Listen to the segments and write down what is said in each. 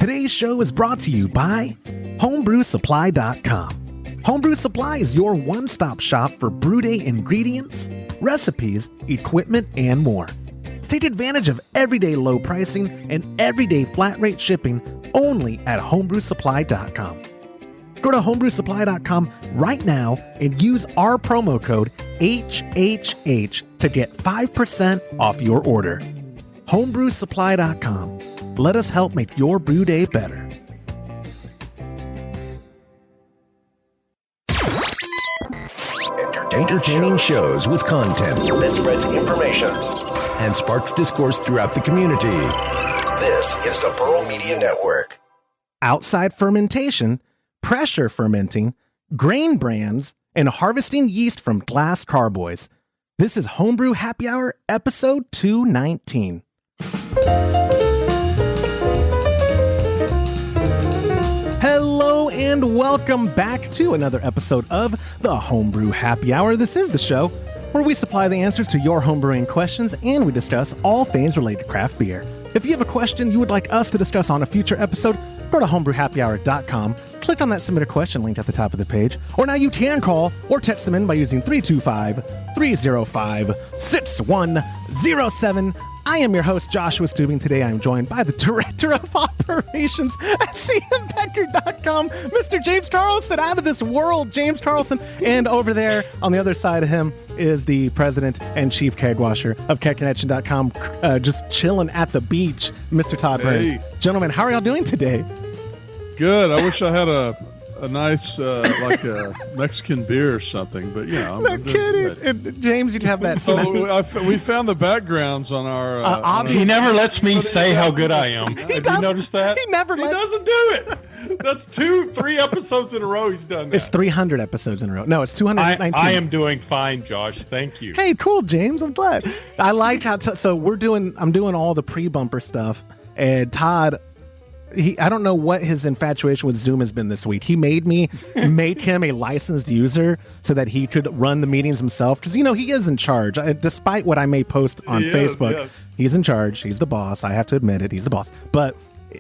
Today's show is brought to you by HomebrewSupply.com. Homebrew Supply is your one-stop shop for brew day ingredients, recipes, equipment, and more. Take advantage of everyday low pricing and everyday flat rate shipping only at HomebrewSupply.com. Go to HomebrewSupply.com right now and use our promo code HHH to get 5% off your order. HomebrewSupply.com. Let us help make your brew day better. Entertaining shows with content that spreads information and sparks discourse throughout the community. This is the Pearl Media Network. Outside fermentation, pressure fermenting, grain brands, and harvesting yeast from glass carboys. This is Homebrew Happy Hour, episode 219. Hello and welcome back to another episode of the Homebrew Happy Hour. This is the show where we supply the answers to your homebrewing questions and we discuss all things related to craft beer. If you have a question you would like us to discuss on a future episode, go to homebrewhappyhour.com, click on that submit a question link at the top of the page, or now you can call or text them in by using 325-305-6107. I am your host, Joshua Stubing. Today I am joined by the Director of Operations at cmbecker.com, Mr. James Carlson, out of this world, James Carlson. And over there on the other side of him is the President and Chief Keg Washer of kegconnection.com, just chilling at the beach, Mr. Todd Burns. Gentlemen, how are y'all doing today? Good. I wish I had a nice like a Mexican beer or something, but you know. No kidding. And James, you'd have that. So we found the backgrounds on our. He never lets me say how good I am. Have you noticed that? He never lets. He doesn't do it. That's 3 episodes in a row he's done that. It's 300 episodes in a row. No, it's 219. I am doing fine, Josh. Thank you. Hey, cool, James. I'm glad. I like how. So I'm doing all the pre-bumper stuff, and Todd. I don't know what his infatuation with Zoom has been this week. He made me make him a licensed user so that he could run the meetings himself. Because, you know, he is in charge. Despite what I may post on Facebook, yes. He's in charge. He's the boss. I have to admit it. He's the boss. But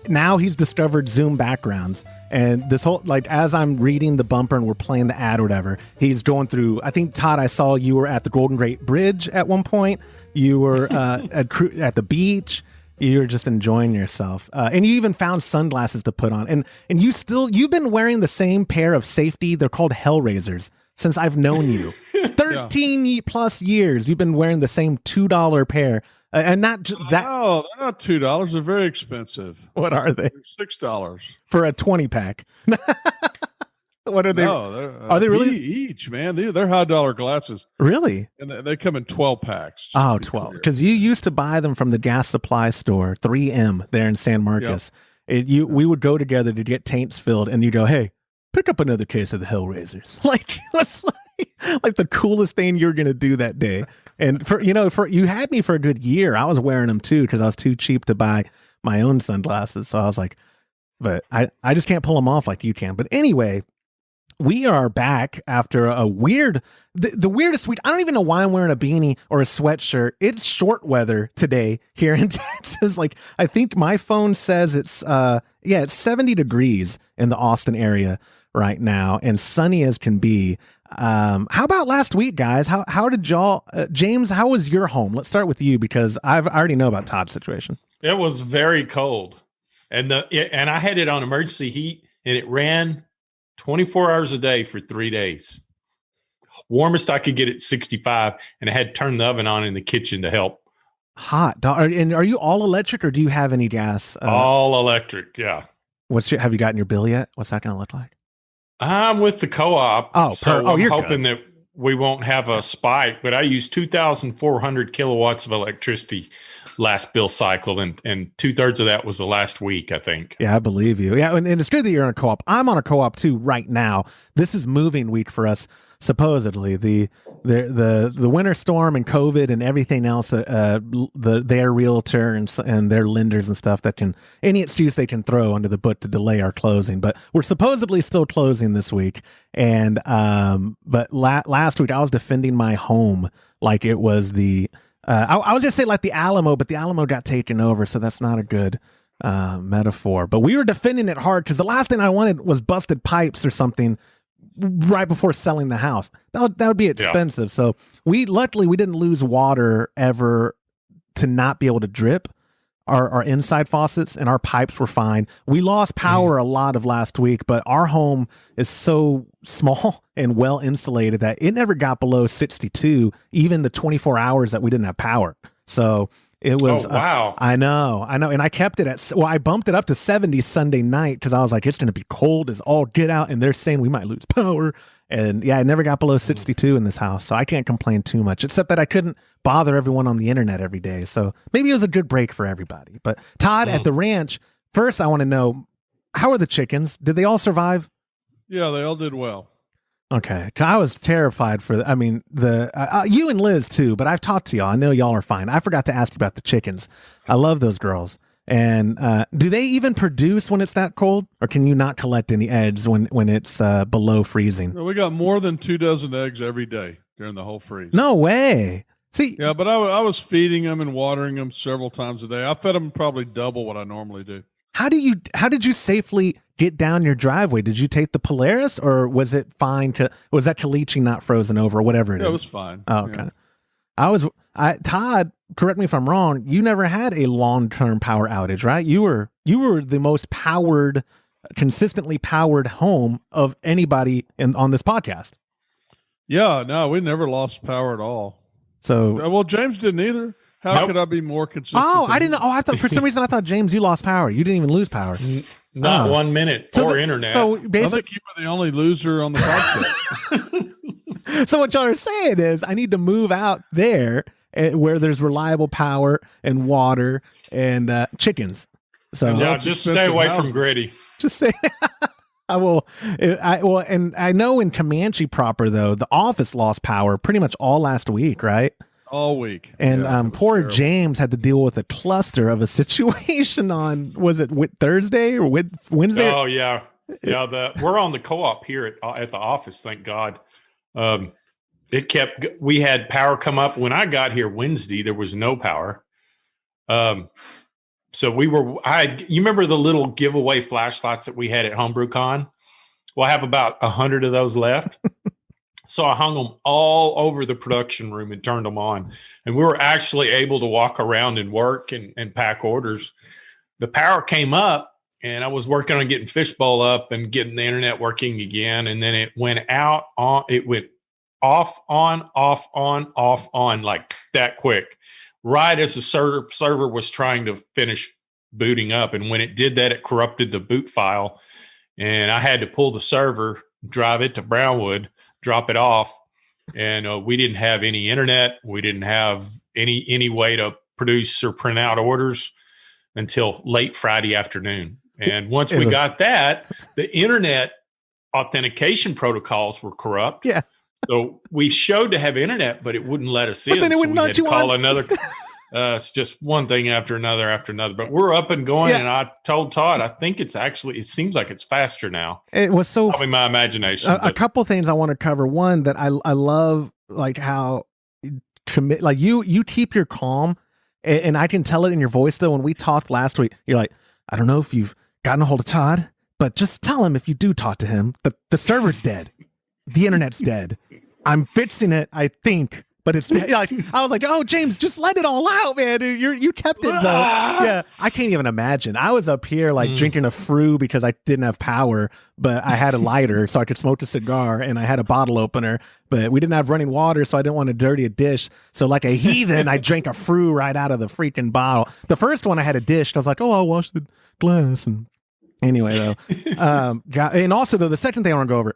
now he's discovered Zoom backgrounds. And this whole, like, as I'm reading the bumper and we're playing the ad or whatever, he's going through, I think, Todd, I saw you were at the Golden Gate Bridge at one point. You were at the beach. You're just enjoying yourself. And you even found sunglasses to put on. And you've been wearing the same pair of safety. They're called Hellraisers since I've known you. 13 plus years. You've been wearing the same $2 pair. And not just that. No, they're not $2. They're very expensive. What are they? They're $6 for a 20 pack. What are they? No, are they really each, man? They're high dollar glasses. Really? And they come in 12 packs. Oh, 12. Because you used to buy them from the gas supply store, 3M, there in San Marcos. Yep. We would go together to get tanks filled, and you go, "Hey, pick up another case of the Hellraisers." Like that's like the coolest thing you're gonna do that day. And for you had me for a good year. I was wearing them too because I was too cheap to buy my own sunglasses. So I was like, but I just can't pull them off like you can. But anyway. We are back after a the weirdest week. I don't even know why I'm wearing a beanie or a sweatshirt. It's short weather today here in Texas. Like, I think my phone says it's 70 degrees in the Austin area right now and sunny as can be. How about last week, guys? How did y'all, James, how was your home? Let's start with you because I already know about Todd's situation. It was very cold and I had it on emergency heat and it ran 24 hours a day for 3 days. Warmest I could get at 65, and I had to turn the oven on in the kitchen to help. Hot. And are you all electric, or do you have any gas? All electric, yeah. Have you gotten your bill yet? What's that going to look like? I'm with the co-op, I'm hoping that we won't have a spike, but I used 2,400 kilowatts of electricity last bill cycle, and 2/3 of that was the last week, I think. Yeah, I believe you. Yeah, and it's good that you're on a co-op. I'm on a co-op too right now. This is moving week for us. Supposedly, the winter storm and COVID and everything else, their realtor and their lenders and stuff that can any excuse they can throw under the book to delay our closing. But we're supposedly still closing this week. And but last week I was defending my home like it was the I was just say like the Alamo, but the Alamo got taken over, so that's not a good metaphor. But we were defending it hard because the last thing I wanted was busted pipes or something right before selling the house. That would be expensive. So luckily we didn't lose water ever to not be able to drip our inside faucets, and our pipes were fine. We lost power a lot of last week, but our home is so small and well insulated that it never got below 62, even the 24 hours that we didn't have power. So it was, wow. I know. And I kept it I bumped it up to 70 Sunday night because I was like, it's going to be cold as all get out. And they're saying we might lose power. And yeah, it never got below 62 in this house. So I can't complain too much, except that I couldn't bother everyone on the internet every day. So maybe it was a good break for everybody. But Todd, at the ranch, first I want to know, how are the chickens? Did they all survive? Yeah, they all did well. Okay. 'Cause I was terrified you and Liz too, but I've talked to y'all. I know y'all are fine. I forgot to ask you about the chickens. I love those girls. And do they even produce when it's that cold, or can you not collect any eggs when it's below freezing? Well, we got more than 24 eggs every day during the whole freeze. No way. See, yeah, but I was feeding them and watering them several times a day. I fed them probably double what I normally do. How did you safely get down your driveway? Did you take the Polaris, or was it fine? Was that caliche not frozen over, or whatever it is? It was fine. Oh, okay. Yeah. Todd, correct me if I'm wrong, you never had a long-term power outage, right? You were the most consistently powered home of anybody on this podcast. Yeah, no, we never lost power at all. So, well, James didn't either. How could I be more consistent? Oh, I didn't know. Oh, I thought for some reason I thought, James, you lost power. You didn't even lose power. Not 1 minute internet. So I think basically, you were the only loser on the podcast. so what y'all are saying is I need to move out there where there's reliable power and water and chickens. So yeah, just stay away from Gritty. Just say I will. And I know in Comanche proper though, the office lost power pretty much all last week, right? All week. And poor terrible. James had to deal with a cluster of a situation on, was it Thursday or Wednesday? Oh yeah. Yeah. We're on the co-op here at the office. Thank God. We had power come up when I got here Wednesday. There was no power. So you remember the little giveaway flashlights that we had at Homebrew Con? Well, I have about 100 of those left. So I hung them all over the production room and turned them on. And we were actually able to walk around and work and pack orders. The power came up and I was working on getting Fishbowl up and getting the internet working again. And then it went it went off, on like that quick, right as the server was trying to finish booting up. And when it did that, it corrupted the boot file. And I had to pull the server, drive it to Brownwood, drop it off. And we didn't have any internet. We didn't have any way to produce or print out orders until late Friday afternoon. And once we got that, the internet authentication protocols were corrupt. Yeah. So we showed to have internet, but it wouldn't let us in. But then it wouldn't let you call on. Another. It's just one thing after another. But we're up and going. Yeah. And I told Todd, I think it seems like it's faster now. It was so probably my imagination. A couple things I want to cover. One, that I love, like how like you keep your calm, and I can tell it in your voice though. When we talked last week, you're like, I don't know if you've gotten a hold of Todd, but just tell him if you do talk to him, the server's dead. The internet's dead. I'm fixing it, I think, but it's dead. Like, I was like, oh, James, just let it all out, man. You kept it though. Yeah, I can't even imagine. I was up here like drinking a Froo because I didn't have power, but I had a lighter so I could smoke a cigar, and I had a bottle opener, but we didn't have running water, so I didn't want to dirty a dish. So like a heathen, I drank a Froo right out of the freaking bottle. The first one I had a dish. I was like, oh, I'll wash the glass. And anyway, though, and also though, the second thing I want to go over.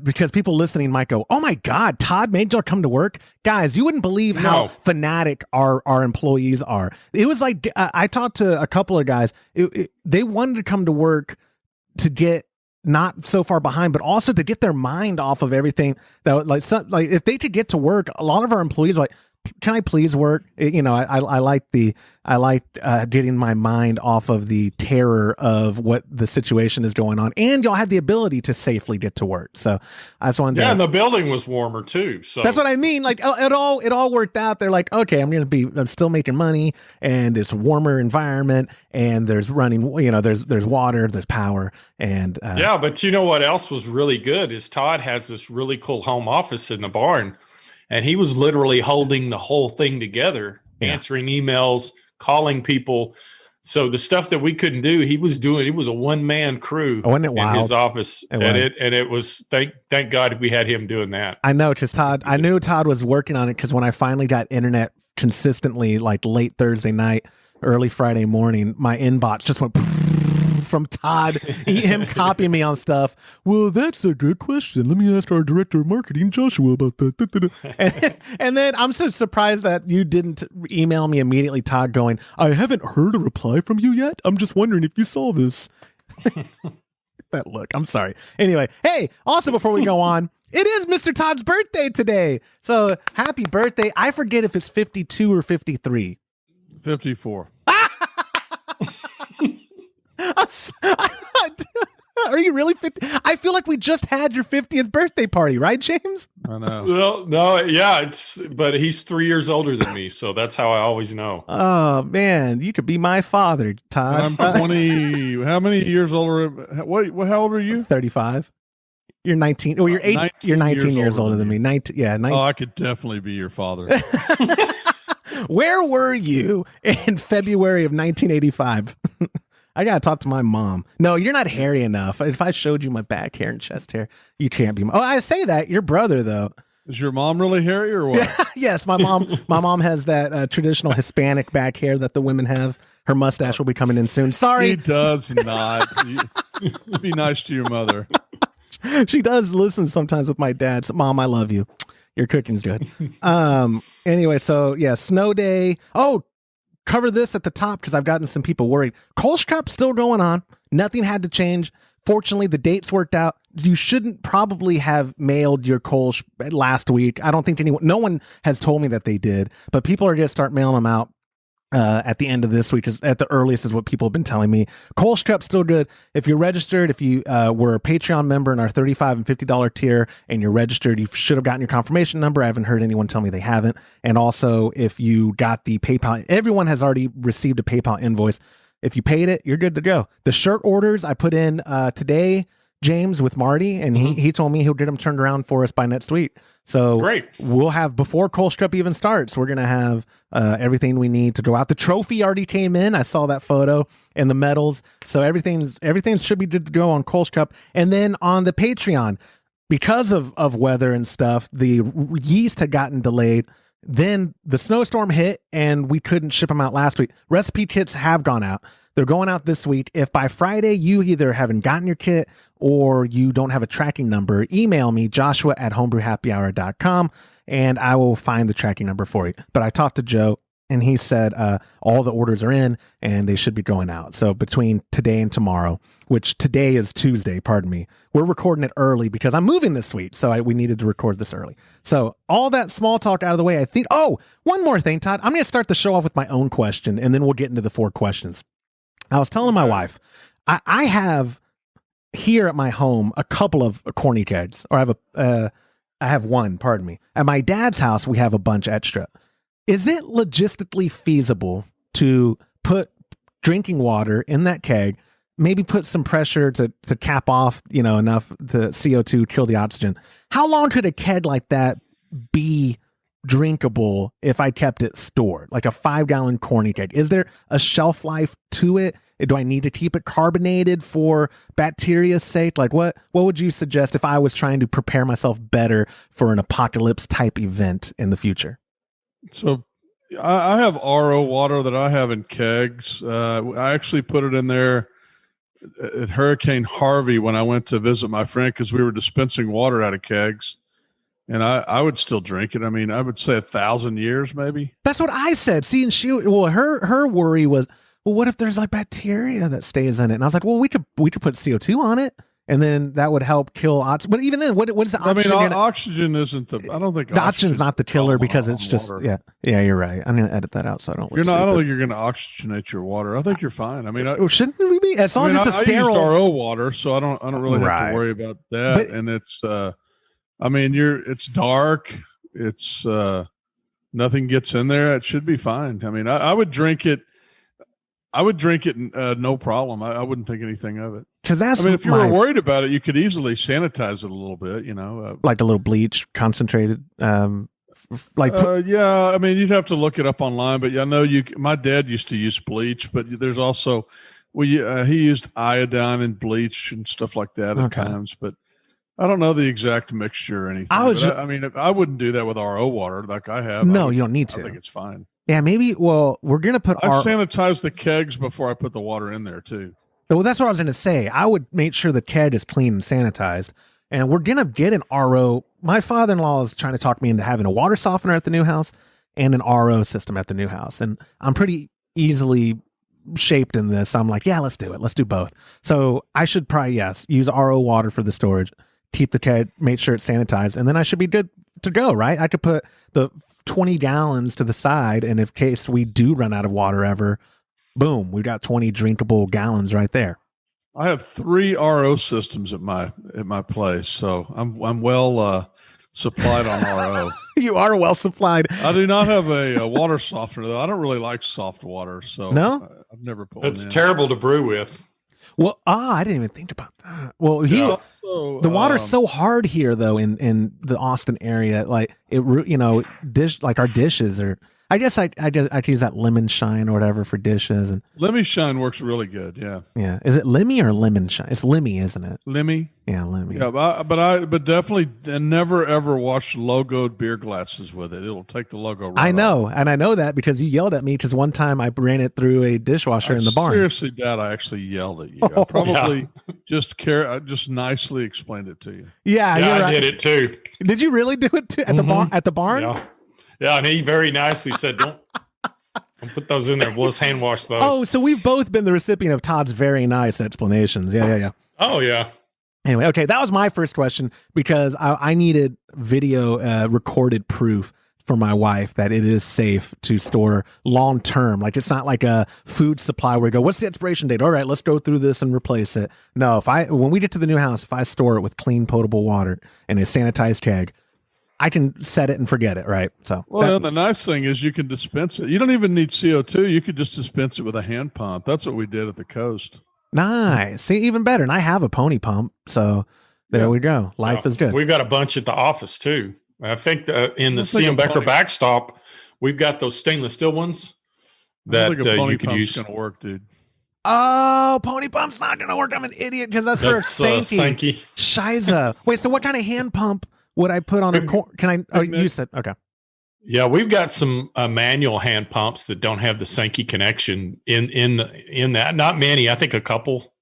Because people listening might go, oh my God, Todd made y'all come to work. Guys, you wouldn't believe how fanatic our employees are. It was like, I talked to a couple of guys. They wanted to come to work to get not so far behind, but also to get their mind off of everything. That like if they could get to work, a lot of our employees are like, can I please work? I like getting my mind off of the terror of what the situation is going on, and y'all had the ability to safely get to work. So I just wanted to. Yeah, and the building was warmer too. So that's what I mean. Like it all worked out. They're like, okay, I'm still making money, and it's a warmer environment, and there's running, there's water, there's power, and yeah. But you know what else was really good is Todd has this really cool home office in the barn, and he was literally holding the whole thing together, answering emails, calling people. So the stuff that we couldn't do, he was doing. It was a one-man crew in his office, it was. Thank God we had him doing that. I know, because I knew Todd was working on it, because when I finally got internet consistently, like late Thursday night, early Friday morning, my inbox just went from Todd, him copying me on stuff. Well, that's a good question. Let me ask our director of marketing, Joshua, about that. And then I'm so surprised that you didn't email me immediately, Todd, going, I haven't heard a reply from you yet. I'm just wondering if you saw this. That look. I'm sorry. Anyway, hey, also before we go on, it is Mr. Todd's birthday today. So happy birthday. I forget if it's 52 or 53. 54. Are you really 50? I feel like we just had your 50th birthday party, right, James? I know. Well, no, yeah, but he's 3 years older than me, so that's how I always know. Oh man, you could be my father, Todd. I'm 20. How many years older? How old are you? 35. You're 19. Oh, you're 8. 19 you're 19 years older than me. 19. Yeah. 19. Oh, I could definitely be your father. Where were you in February of 1985? I gotta talk to my mom. No, you're not hairy enough. If I showed you my back hair and chest hair, you can't be. Oh, I say that. Your brother, though. Is your mom really hairy or what? Yes, my mom. My mom has that traditional Hispanic back hair that the women have. Her mustache will be coming in soon. Sorry, he does not. Be nice to your mother. She does listen sometimes with my dad. So, Mom, I love you. Your cooking's good. Anyway, so yeah, snow day. Oh. Cover this at the top because I've gotten some people worried. Kölsch Cup still going on. Nothing had to change. Fortunately, the dates worked out. You shouldn't probably have mailed your Kölsch last week. I don't think no one has told me that they did, but people are going to start mailing them out at the end of this week, at the earliest is what people have been telling me. Kölsch Cup's still good. If you're registered, if you were a Patreon member in our $35 and $50 tier and you're registered, you should have gotten your confirmation number. I haven't heard anyone tell me they haven't. And also, if you got the PayPal, everyone has already received a PayPal invoice. If you paid it, you're good to go. The shirt orders I put in today, James, with Marty, and he told me he'll get them turned around for us by next week. So great. We'll have, before Kölsch Cup even starts, we're going to have everything we need to go out. The trophy already came in. I saw that photo, and the medals. So everything should be good to go on Kölsch Cup. And then on the Patreon, because of weather and stuff, the yeast had gotten delayed. Then the snowstorm hit, and we couldn't ship them out last week. Recipe kits have gone out. They're going out this week. If by Friday you either haven't gotten your kit or you don't have a tracking number, email me, joshua@homebrewhappyhour.com, and I will find the tracking number for you. But I talked to Joe, and he said all the orders are in, and they should be going out. So between today and tomorrow, which today is Tuesday, pardon me, we're recording it early because I'm moving this week, so we needed to record this early. So all that small talk out of the way, I think. Oh, one more thing, Todd. I'm going to start the show off with my own question, and then we'll get into the 4 questions. I was telling my wife, I have here at my home a couple of corny kegs, or I have one, pardon me. At my dad's house, we have a bunch extra. Is it logistically feasible to put drinking water in that keg, maybe put some pressure to cap off, enough to CO2, kill the oxygen? How long could a keg like that be drinkable if I kept it stored, like a 5-gallon corny keg? Is there a shelf life to it? Do I need to keep it carbonated for bacteria's sake? Like what would you suggest if I was trying to prepare myself better for an apocalypse type event in the future? So I have RO water that I have in kegs. I actually put it in there at Hurricane Harvey when I went to visit my friend, because we were dispensing water out of kegs. And I would still drink it. I mean, I would say 1,000 years, maybe. That's what I said. See, and her worry was, well, what if there's like bacteria that stays in it? And I was like, well, we could put CO2 on it and then that would help kill oxygen. But even then, what is the oxygen? Oxygen isn't the. I don't think the oxygen's not the killer because it's just water. yeah. You're right. I'm gonna edit that out so I don't. Look I don't stupid. think you're gonna oxygenate your water. I think you're fine. I mean, shouldn't we be? As long as it's a sterile. I used RO water, so I don't really have to worry about that. But, and it's it's dark. It's nothing gets in there. It should be fine. I mean, I would drink it. I would drink it, no problem. I wouldn't think anything of it. Because that's. If you were worried about it, you could easily sanitize it a little bit. Like a little bleach concentrated. Yeah. You'd have to look it up online, but I know my dad used to use bleach, but there's also, he used iodine and bleach and stuff like that at times, but I don't know the exact mixture or anything. I wouldn't do that with RO water like I have. No, you don't need to. I think it's fine. Yeah, maybe. Well, we're gonna put. I sanitize the kegs before I put the water in there too. Well, that's what I was gonna say. I would make sure the keg is clean and sanitized, and we're gonna get an RO. My father-in-law is trying to talk me into having a water softener at the new house and an RO system at the new house, and I'm pretty easily shaped in this. I'm like, yeah, let's do it. Let's do both. So I should probably use RO water for the storage. Keep the keg, make sure it's sanitized, and then I should be good to go, right? I could put the 20 gallons to the side, and in case we do run out of water ever, boom, we got 20 drinkable gallons right there. I have 3 RO systems at my place, so I'm well supplied on RO. You are well supplied. I do not have a water softener though. I don't really like soft water, so no, I've never put. It's terrible to brew with. Well, I didn't even think about that. Well, the water's so hard here, though, in the Austin area. Like our dishes are. I guess I could use that lemon shine or whatever for dishes. And Lemmy Shine works really good. Yeah. Yeah. Is it Lemmy or lemon shine? It's Lemmy, isn't it? Lemmy. Yeah, Lemmy. Yeah, but definitely never ever wash logoed beer glasses with it. It'll take the logo. Right I know, off. and I know that because you yelled at me because one time I ran it through a dishwasher in the barn. Seriously, Dad, I actually yelled at you. I probably I just nicely explained it to you. Yeah, you're right. I did it too. Did you really do it too at the barn? At the barn? Yeah. Yeah, and he very nicely said, "Don't put those in there. We'll just hand wash those." Oh, so we've both been the recipient of Todd's very nice explanations. Yeah. Oh, yeah. Anyway, okay, that was my first question because I needed video recorded proof for my wife that it is safe to store long term. Like it's not like a food supply where you go, "What's the expiration date? All right, let's go through this and replace it." No, when we get to the new house, if I store it with clean potable water and a sanitized keg, I can set it and forget it, right? So, the nice thing is you can dispense it. You don't even need CO2. You could just dispense it with a hand pump. That's what we did at the coast. Nice. See, even better. And I have a pony pump, so there we go. Life is good. We've got a bunch at the office too. I think in the CM Becker backstop, we've got those stainless steel ones that you can use. Going to work, dude. Oh, pony pump's not going to work. I'm an idiot because that's for a Sankey. Shiza. Wait, so what kind of hand pump would I put on a corn? Can I? Oh, you said okay. Yeah, we've got some manual hand pumps that don't have the Sankey connection in that. Not many. I think a couple.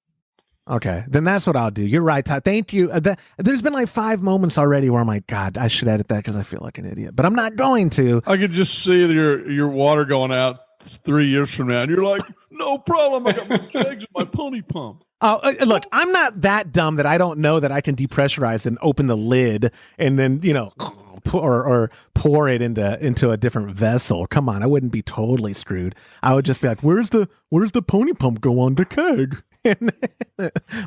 Okay, then that's what I'll do. You're right, Todd. Thank you. There's been like 5 moments already where I'm like, God, I should edit that because I feel like an idiot, but I'm not going to. I could just see your water going out 3 years from now, and you're like, no problem. I got my kegs and my pony pump. Oh, look, I'm not that dumb that I don't know that I can depressurize and open the lid and then, or pour it into a different vessel. Come on, I wouldn't be totally screwed. I would just be like, where's the pony pump go on the keg?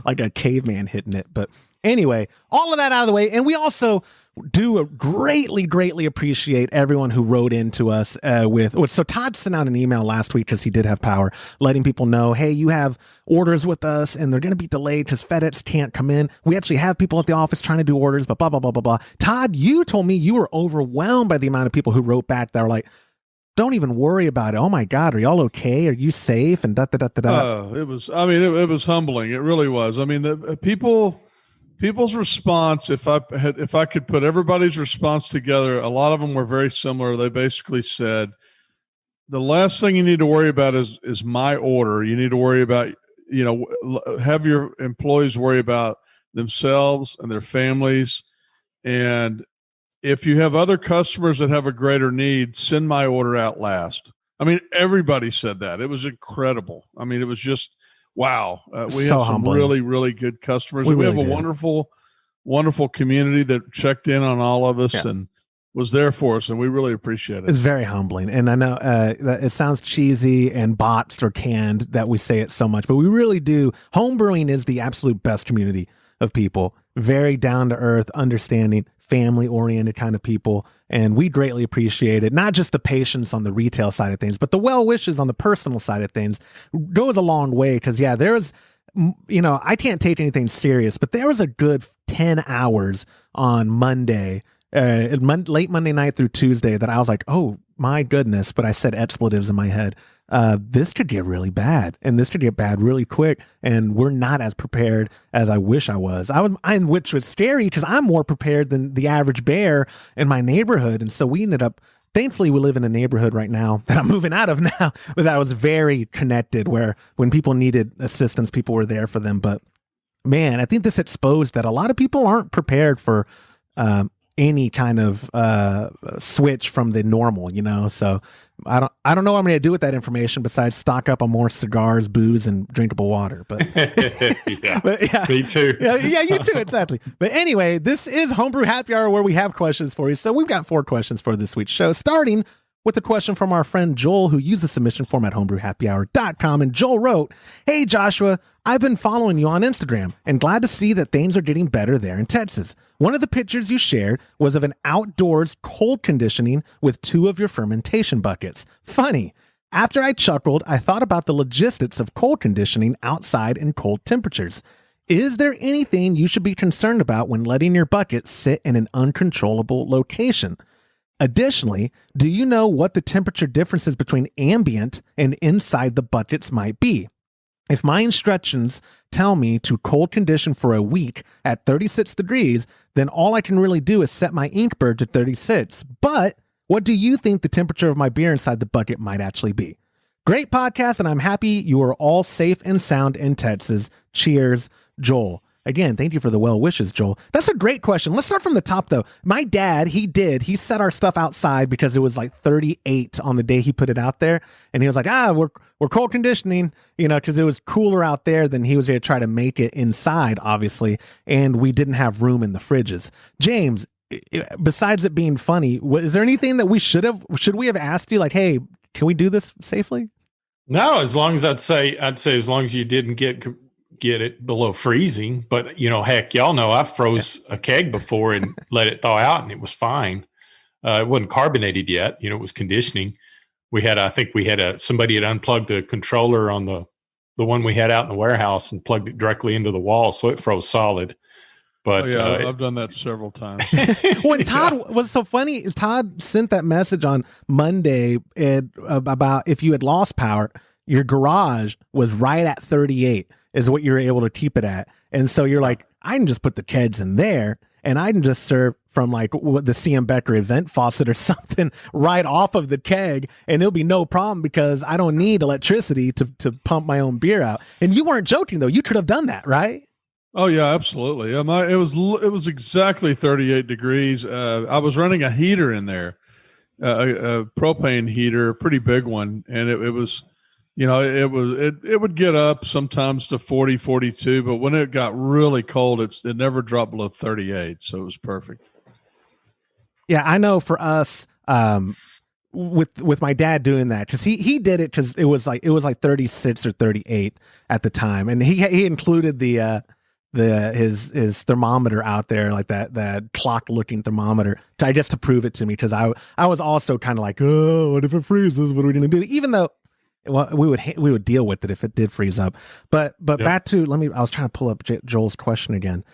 Like a caveman hitting it. But anyway, all of that out of the way. And we also do greatly appreciate everyone who wrote into us so Todd sent out an email last week because he did have power, letting people know, hey, you have orders with us and they're going to be delayed because FedEx can't come in. We actually have people at the office trying to do orders, but blah, blah, blah, blah, blah. Todd, you told me you were overwhelmed by the amount of people who wrote back that were like, don't even worry about it. Oh my God, are y'all okay? Are you safe? And da da da da da. It was humbling. It really was. I mean, the people's response, if I could put everybody's response together, a lot of them were very similar. They basically said, the last thing you need to worry about is my order. You need to worry about, have your employees worry about themselves and their families. And if you have other customers that have a greater need, send my order out last. I mean, everybody said that. It was incredible. I mean, it was just, wow, we So have some humbling. really, really good customers. We We really have a do. wonderful, wonderful community that checked in on all of us Yeah. and was there for us, and we really appreciate it. It's very humbling. And I know that it sounds cheesy and botched or canned that we say it so much, but we really do. Homebrewing is the absolute best community of people. Very down to earth, understanding, family oriented kind of people. And we greatly appreciate it. Not just the patience on the retail side of things, but the well wishes on the personal side of things goes a long way. Because, yeah, there was, I can't take anything serious, but there was a good 10 hours on Monday. Late Monday night through Tuesday that I was like, oh my goodness, but I said expletives in my head. This could get really bad, and this could get bad really quick, and we're not as prepared as I wish I was. Which was scary because I'm more prepared than the average bear in my neighborhood, and so we ended up. Thankfully, we live in a neighborhood right now that I'm moving out of now, but that was very connected, where when people needed assistance, people were there for them. But man, I think this exposed that a lot of people aren't prepared for any kind of switch from the normal, so I don't know what I'm going to do with that information besides stock up on more cigars, booze, and drinkable water. But Yeah, but yeah, me too. yeah, you too, exactly. But anyway, this is Homebrew Happy Hour, where we have questions for you. So we've got 4 questions for this week's show, starting with a question from our friend Joel, who used the submission form at homebrewhappyhour.com. And Joel wrote, "Hey Joshua, I've been following you on Instagram and glad to see that things are getting better there in Texas. One of the pictures you shared was of an outdoors cold conditioning with 2 of your fermentation buckets. Funny. After I chuckled, I thought about the logistics of cold conditioning outside in cold temperatures. Is there anything you should be concerned about when letting your bucket sit in an uncontrollable location? Additionally, do you know what the temperature differences between ambient and inside the buckets might be? If my instructions tell me to cold condition for a week at 36 degrees, then all I can really do is set my Inkbird to 36. But what do you think the temperature of my beer inside the bucket might actually be? Great podcast, and I'm happy you are all safe and sound in Texas. Cheers, Joel." Again, thank you for the well wishes, Joel. That's a great question. Let's start from the top, though. My dad, he set our stuff outside because it was like 38 on the day he put it out there. And he was like, we're cold conditioning, because it was cooler out there than he was going to try to make it inside, obviously. And we didn't have room in the fridges. James, besides it being funny, is there anything that should we have asked you, like, hey, can we do this safely? No, as long as I'd say as long as you didn't get it below freezing. But heck, y'all know I froze a keg before and let it thaw out, and it was fine. It wasn't carbonated yet. It was conditioning. I think we had somebody had unplugged the controller on the one we had out in the warehouse and plugged it directly into the wall, so it froze solid. But I've done that several times. When Todd was so funny, is Todd sent that message on Monday about if you had lost power, your garage was right at 38 is what you're able to keep it at. And so you're like, I can just put the kegs in there and I can just serve from like the CM Becker event faucet or something right off of the keg, and it'll be no problem because I don't need electricity to pump my own beer out. And you weren't joking though. You could have done that, right? Oh yeah, absolutely. It was exactly 38 degrees. I was running a heater in there, a propane heater, a pretty big one, and it was, it would get up sometimes to 40, 42, but when it got really cold, it never dropped below 38, so it was perfect. Yeah, I know for us, with my dad doing that, because he did it because it was like 36 or 38 at the time, and he included his thermometer out there, like that clock looking thermometer, to prove it to me, because I was also kind of like, oh, what if it freezes? What are we gonna do? Even though, well, we would deal with it if it did freeze up. But yep. Back to I was trying to pull up Joel's question again.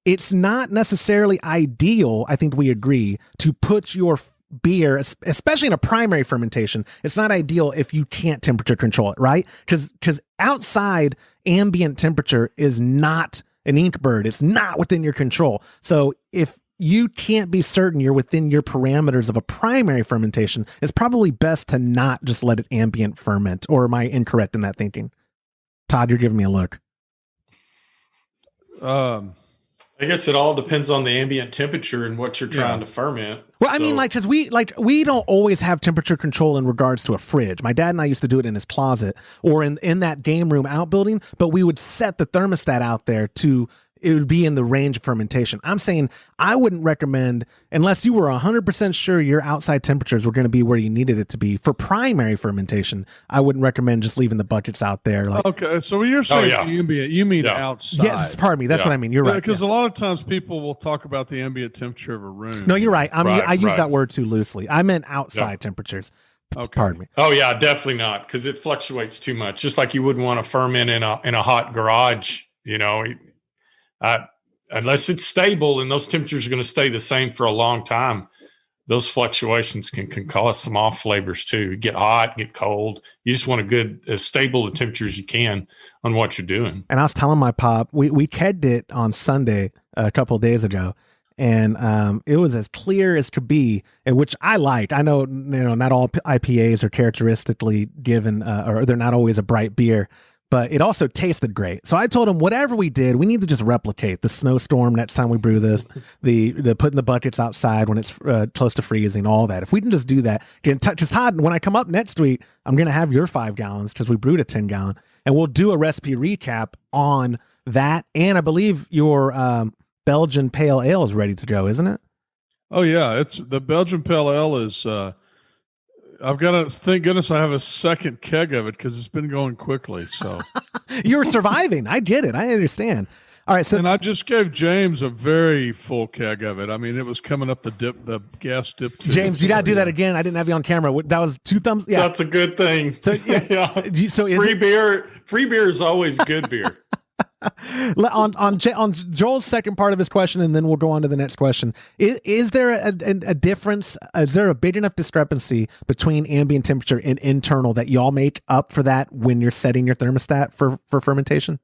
It's not necessarily ideal, I think we agree, to put your beer, especially in a primary fermentation, it's not ideal if you can't temperature control it, right? Because outside ambient temperature is not an Inkbird. It's not within your control. So if you can't be certain you're within your parameters of a primary fermentation, it's probably best to not just let it ambient ferment. Or am I incorrect in that thinking? Todd, you're giving me a look. I guess it all depends on the ambient temperature and what you're trying to ferment. Well, I mean, because we don't always have temperature control in regards to a fridge. My dad and I used to do it in his closet or in that game room outbuilding, but we would set the thermostat out there it would be in the range of fermentation. I'm saying I wouldn't recommend, unless you were 100% sure your outside temperatures were going to be where you needed it to be for primary fermentation, I wouldn't recommend just leaving the buckets out there. Okay, so when you're saying ambient, you mean outside. Yes, pardon me. That's what I mean. You're right. Because a lot of times people will talk about the ambient temperature of a room. No, you're right. I use that word too loosely. I meant outside temperatures. Okay. Pardon me. Oh yeah, definitely not, because it fluctuates too much. Just like you wouldn't want to ferment in a hot garage, unless it's stable and those temperatures are going to stay the same for a long time. Those fluctuations can cause some off flavors too. Get hot, get cold. You just want as stable a temperature as you can on what you're doing. And I was telling my pop, we kegged it on Sunday a couple of days ago, and it was as clear as could be, which I liked. I know, not all IPAs are characteristically given, or they're not always a bright beer, but it also tasted great. So I told him, whatever we did, we need to just replicate the snowstorm next time we brew this, the putting the buckets outside when it's close to freezing, all that. If we can just do that, because Todd, when I come up next week, I'm going to have your 5 gallons because we brewed a 10 gallon, and we'll do a recipe recap on that. And I believe your Belgian Pale Ale is ready to go, isn't it? Oh yeah, it's the Belgian Pale Ale is. I've got to thank goodness I have a second keg of it because it's been going quickly. So you're surviving. I get it. I understand. All right. So, and I just gave James a very full keg of it. I mean, it was coming up the gas dip. James, you got to do that again. I didn't have you on camera. That was 2 thumbs. Yeah, that's a good thing. So, yeah. So free beer is always good beer. on Joel's second part of his question, and then we'll go on to the next question. Is there a difference? Is there a big enough discrepancy between ambient temperature and internal that y'all make up for that when you're setting your thermostat for fermentation?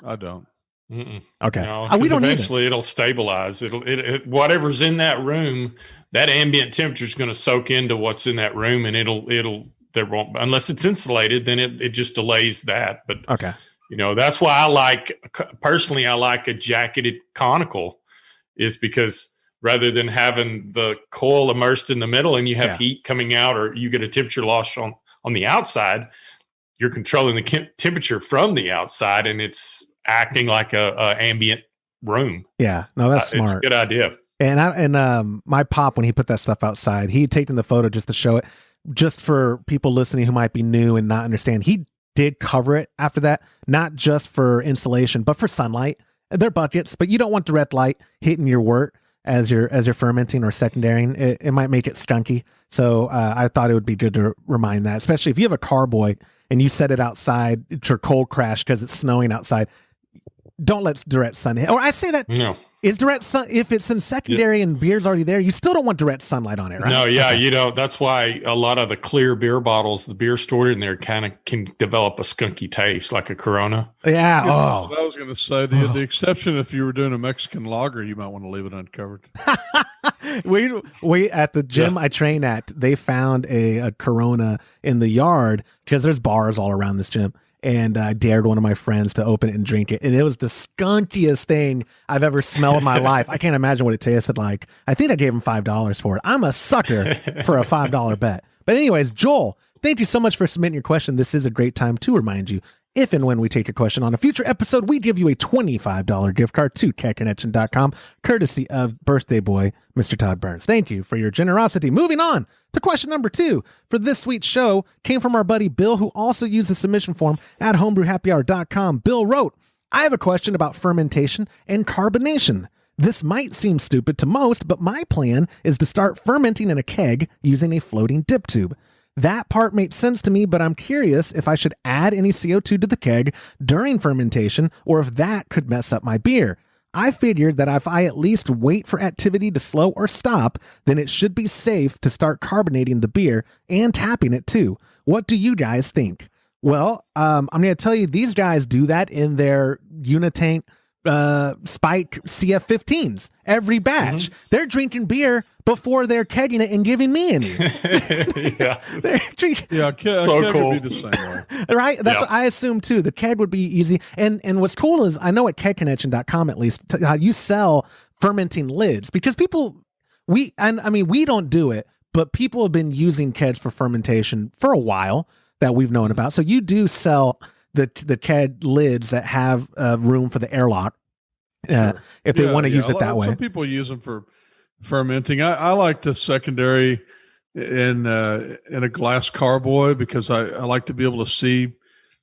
I don't. Mm-mm. Okay. No, we don't eventually it'll stabilize. It whatever's in that room, that ambient temperature is going to soak into what's in that room, and there won't, unless it's insulated, then it just delays that. But okay. That's why I like a jacketed conical, is because rather than having the coil immersed in the middle and you have heat coming out, or you get a temperature loss on the outside, you're controlling the temperature from the outside, and it's acting like a ambient room. Yeah, no, that's smart. It's a good idea. And my pop, when he put that stuff outside, he had taken the photo just to show it, just for people listening who might be new and not understand. He did cover it after that, not just for insulation, but for sunlight. They're buckets, but you don't want direct light hitting your wort as you're fermenting or secondarying. It might make it skunky. So I thought it would be good to remind that, especially if you have a carboy and you set it outside to cold crash because it's snowing outside. Don't let direct sun hit. Or I say that. No. Is direct sun, if it's in secondary and beer's already there, you still don't want direct sunlight on it, right? No, yeah, that's why a lot of the clear beer bottles, the beer stored in there, kind of can develop a skunky taste, like a Corona. Yeah. I was going to say the exception, if you were doing a Mexican lager, you might want to leave it uncovered. we at the gym I train at, they found a Corona in the yard because there's bars all around this gym. And I dared one of my friends to open it and drink it. And it was the skunkiest thing I've ever smelled in my life. I can't imagine what it tasted like. I think I gave him $5 for it. I'm a sucker for a $5 bet. But anyways, Joel, thank you so much for submitting your question. This is a great time to remind you, if and when we take a question on a future episode, we give you a $25 gift card to catconnection.com, courtesy of birthday boy, Mr. Todd Burns. Thank you for your generosity. Moving on to question number 2 for this week's show, came from our buddy Bill, who also used the submission form at homebrewhappyhour.com. Bill wrote, I have a question about fermentation and carbonation. This might seem stupid to most, but my plan is to start fermenting in a keg using a floating dip tube. That part makes sense to me, but I'm curious if I should add any CO2 to the keg during fermentation, or if that could mess up my beer. I figured that if I at least wait for activity to slow or stop, then it should be safe to start carbonating the beer and tapping it too. What do you guys think? Well, I'm going to tell you, these guys do that in their Unitank Spike CF15s every batch. They're drinking beer before they're kegging it and giving me any. Yeah. So keg cool. would be the same way. Right? That's what I assume too. The keg would be easy. And what's cool is I know at kegconnection.com, at least, you sell fermenting lids, because we don't do it, but people have been using kegs for fermentation for a while that we've known about. So you do sell the keg lids that have room for the airlock if they want to use it that way. Some people use them for fermenting. I like to secondary in a glass carboy, because I like to be able to see.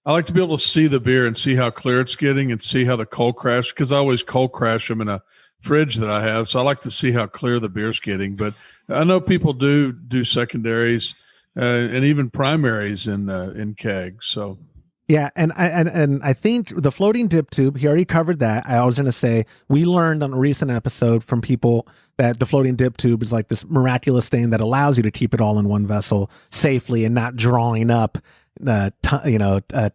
I like to be able to see the beer and see how clear it's getting and see how the cold crash, because I always cold crash them in a fridge that I have. So I like to see how clear the beer's getting. But I know people do secondaries and even primaries in kegs. So. Yeah, and I think the floating dip tube, he already covered that. I was going to say, we learned on a recent episode from people that the floating dip tube is like this miraculous thing that allows you to keep it all in one vessel safely and not drawing up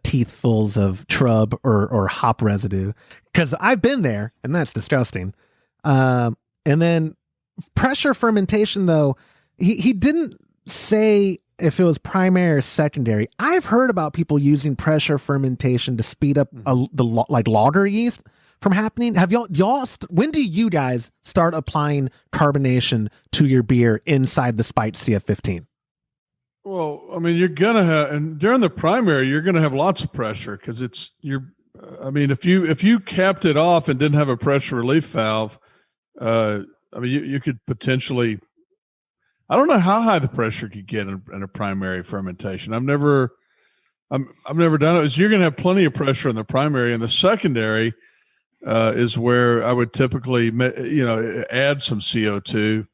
teethfuls of trub or hop residue. Because I've been there, and that's disgusting. And then pressure fermentation, though, he didn't say if it was primary or secondary. I've heard about people using pressure fermentation to speed up like lager yeast from happening. Have y'all when do you guys start applying carbonation to your beer inside the spiked CF15? Well, I mean, you're gonna have, and during the primary, you're gonna have lots of pressure, because if you capped it off and didn't have a pressure relief valve, you could potentially. I don't know how high the pressure could get in a primary fermentation. I've never done it. So you're going to have plenty of pressure in the primary, and the secondary is where I would typically, add some CO2.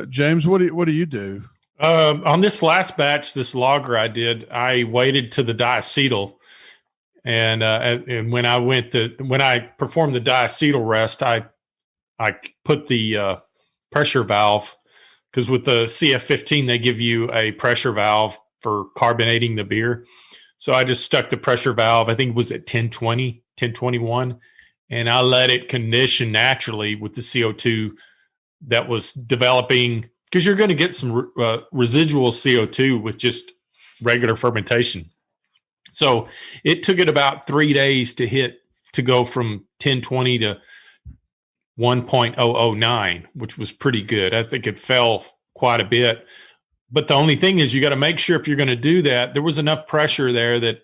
James, what do you do? On this last batch, this lager I did, I waited to the diacetyl, and when I performed the diacetyl rest, I put the pressure valve. Because with the CF15, they give you a pressure valve for carbonating the beer. So I just stuck the pressure valve, I think it was at 1020, 1021, and I let it condition naturally with the CO2 that was developing, because you're going to get some residual CO2 with just regular fermentation. So it took it about 3 days to go from 1020 to 1.009, which was pretty good. I think it fell quite a bit. But the only thing is, you got to make sure if you're going to do that, there was enough pressure there that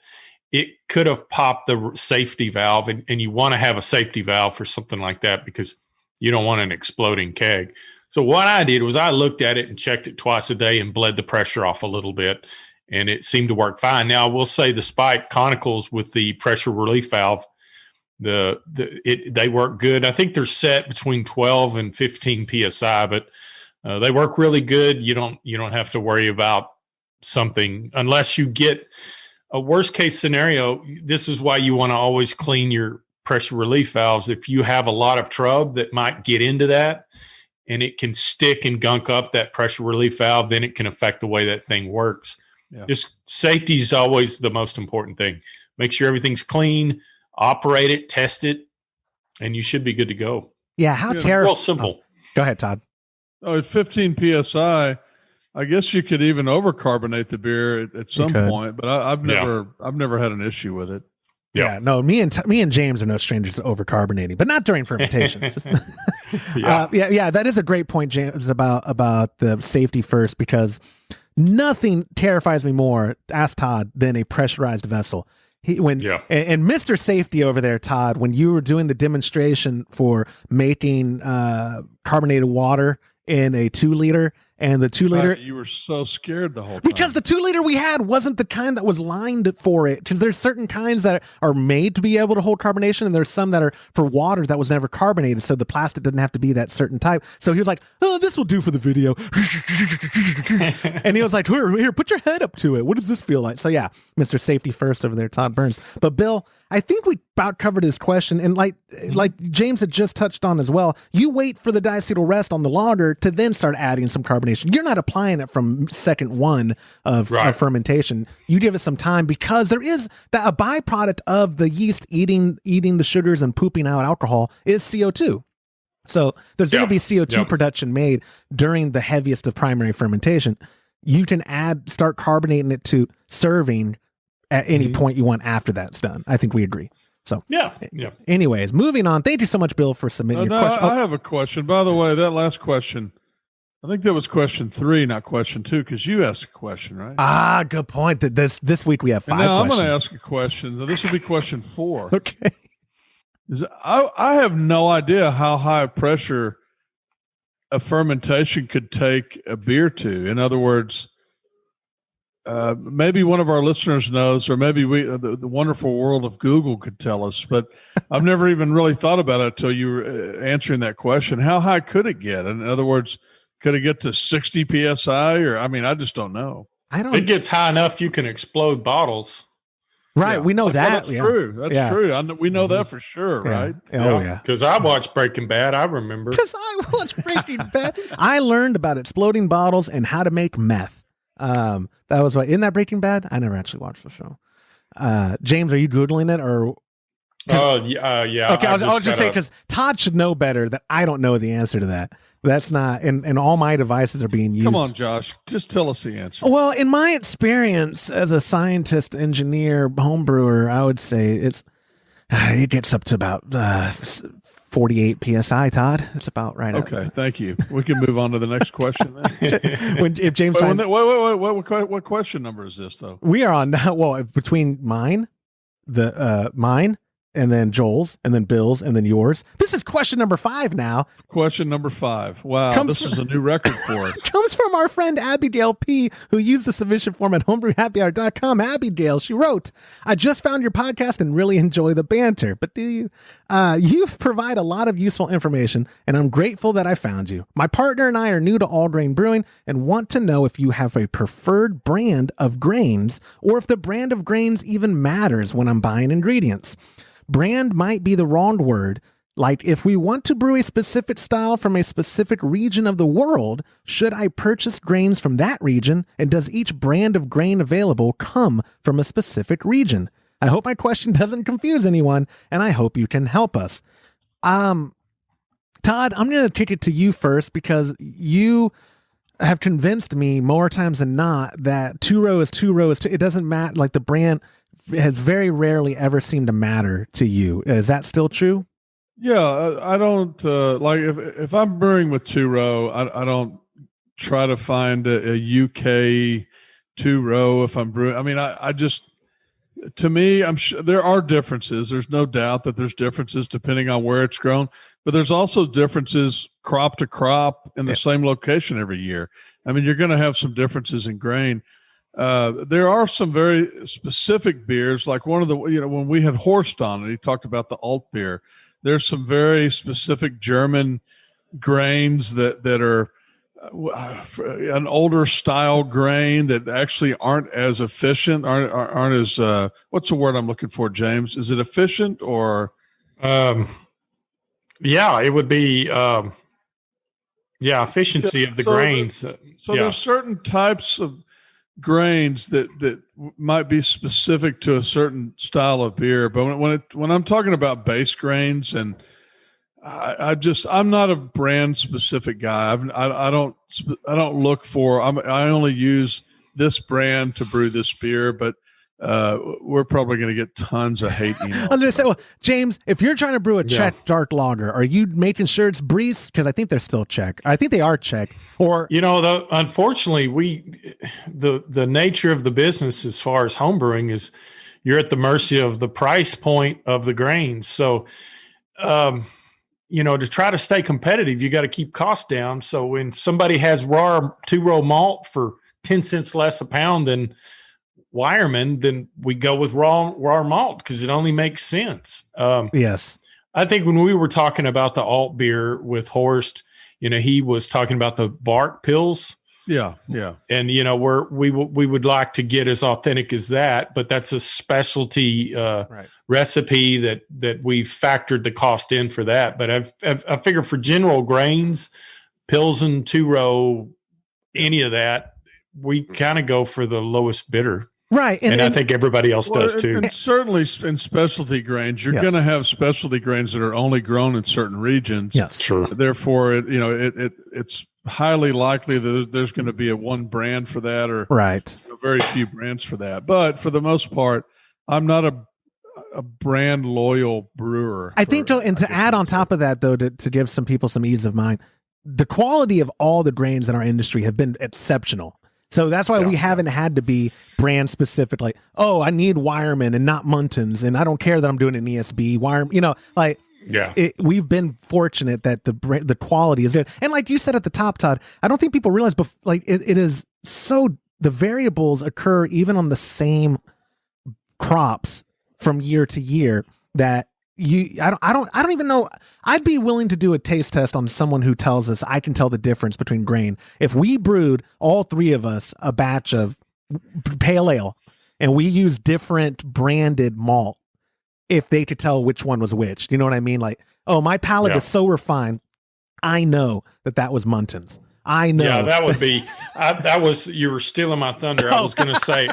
it could have popped the safety valve. And you want to have a safety valve for something like that, because you don't want an exploding keg. So what I did was I looked at it and checked it twice a day and bled the pressure off a little bit, and it seemed to work fine. Now, I will say the spike conicals with the pressure relief valve, they work good. I think they're set between 12 and 15 psi, but they work really good. You don't have to worry about something unless you get a worst case scenario. This is why you want to always clean your pressure relief valves. If you have a lot of trub that might get into that and it can stick and gunk up that pressure relief valve, then it can affect the way that thing works. Yeah. Just safety is always the most important thing. Make sure everything's clean. Operate it, test it, and you should be good to go. Yeah, how terrible. Real simple. Go ahead, Todd. Oh, at 15 psi, I guess you could even overcarbonate the beer at some point, but I've never had an issue with it. Yeah, no, me and James are no strangers to overcarbonating, but not during fermentation. That is a great point, James, about the safety first, because nothing terrifies me more, ask Todd, than a pressurized vessel. And Mr. Safety over there, Todd, when you were doing the demonstration for making carbonated water in a 2-liter, and the 2-liter, you were so scared the whole time, because the 2-liter we had wasn't the kind that was lined for it, because there's certain kinds that are made to be able to hold carbonation, and there's some that are for water that was never carbonated, so the plastic doesn't have to be that certain type. So he was like, oh, this will do for the video. And he was like, here, put your head up to it. What does this feel like? So yeah, Mr. Safety first over there, Todd Burns. But Bill, I think we about covered his question, and like James had just touched on as well, you wait for the diacetyl rest on the lager to then start adding some carbonation. You're not applying it from second one of fermentation. You give it some time, because there is a byproduct of the yeast eating the sugars and pooping out alcohol is CO2. So there's going to be CO2 Yeah. production made during the heaviest of primary fermentation. You can start carbonating it to serving at any point you want after that's done. I think we agree. So Yeah. anyways, moving on. Thank you so much, Bill, for submitting your question. I have a question. By the way, that last question, I think that was question 3, not question 2, because you asked a question, right? Good point. This week we have 5 now questions. I'm going to ask a question. This will be question 4. Okay. I have no idea how high pressure a fermentation could take a beer to. In other words, maybe one of our listeners knows, or maybe the wonderful world of Google could tell us, but I've never even really thought about it until you were answering that question. How high could it get? In other words, could it get to 60 PSI? Or, I just don't know. It gets high enough you can explode bottles. Right. Yeah. We know that. That's true. That's true. We know that for sure, right? Oh, yeah. Because I watched Breaking Bad. I remember. Because I watched Breaking Bad. I learned about exploding bottles and how to make meth. That was what, in that Breaking Bad? I never actually watched the show. James, are you Googling it or? Oh, yeah. Okay, I was just saying, because Todd should know better that I don't know the answer to that. That's not, and all my devices are being used. Come on, Josh. Just tell us the answer. Well, in my experience as a scientist, engineer, homebrewer, I would say it gets up to about 48 PSI, Todd. It's about right. Okay, thank you. We can move on to the next question then. If James finds, wait, what question number is this, though? we are on now. Well, between mine, and then Joel's, and then Bill's, and then yours. This is question number 5 now. Question number 5. Wow, this is a new record for us. Comes from our friend Abigail P., who used the submission form at homebrewhappyhour.com. Abigail, she wrote, I just found your podcast and really enjoy the banter. But do you? You provide a lot of useful information, and I'm grateful that I found you. My partner and I are new to all grain brewing and want to know if you have a preferred brand of grains, or if the brand of grains even matters when I'm buying ingredients. Brand might be the wrong word. Like, if we want to brew a specific style from a specific region of the world, should I purchase grains from that region? And does each brand of grain available come from a specific region? I hope my question doesn't confuse anyone, and I hope you can help us. Todd, I'm going to kick it to you first, because you have convinced me more times than not that 2-row is 2-row is 2. It doesn't matter. Like, the brand has very rarely ever seemed to matter to you. Is that still true? Yeah, I don't like if I'm brewing with 2-row, I don't try to find a UK 2-row if I'm brewing. I just, to me, I'm sure there are differences. There's no doubt that there's differences depending on where it's grown, but there's also differences crop to crop in the same location every year. You're going to have some differences in grain. There are some very specific beers, like one of the, when we had Horst on and he talked about the alt beer, there's some very specific German grains that are an older style grain that actually aren't as efficient, aren't as, what's the word I'm looking for, James? Is it efficient or? Yeah, it would be, efficiency of the grains. There's certain types of grains that might be specific to a certain style of beer, but when I'm talking about base grains, and I'm not a brand specific guy. I don't look for. I only use this brand to brew this beer, but we're probably going to get tons of hate emails. I was going to say, well, James, if you're trying to brew a Czech dark lager, are you making sure it's Briess? Because I think they're still Czech. I think they are Czech. Or unfortunately, the nature of the business as far as homebrewing is you're at the mercy of the price point of the grains. So, to try to stay competitive, you got to keep costs down. So when somebody has raw 2-row malt for 10 cents less a pound than Wireman, then we go with raw malt because it only makes sense. Yes. I think when we were talking about the alt beer with Horst, he was talking about the bark pills. Yeah. And we would like to get as authentic as that, but that's a specialty recipe that we've factored the cost in for that. But I figure for general grains, Pilsen, 2-row, any of that, we kind of go for the lowest bidder. Right. And I think everybody else does too. And certainly in specialty grains, you're going to have specialty grains that are only grown in certain regions. Yes. Sure. Therefore, it's highly likely that there's going to be a one brand for that, or very few brands for that. But for the most part, I'm not a brand loyal brewer. I think, and to add on top of that, though, to give some people some ease of mind, the quality of all the grains in our industry have been exceptional. So that's why we haven't had to be brand specific. Like, oh, I need Wireman and not Muntins, and I don't care that I'm doing an ESB. We've been fortunate that the quality is good. And like you said at the top, Todd, I don't think people realize, but like it is so the variables occur even on the same crops from year to year that I don't even know. I'd be willing to do a taste test on someone who tells us I can tell the difference between grain. If we brewed, all three of us, a batch of pale ale and we use different branded malt, if they could tell which one was which. Do you know what I mean? Like, oh, my palate is so refined, I know that was Muntins. I know. Yeah, that would be you were stealing my thunder. I was going to say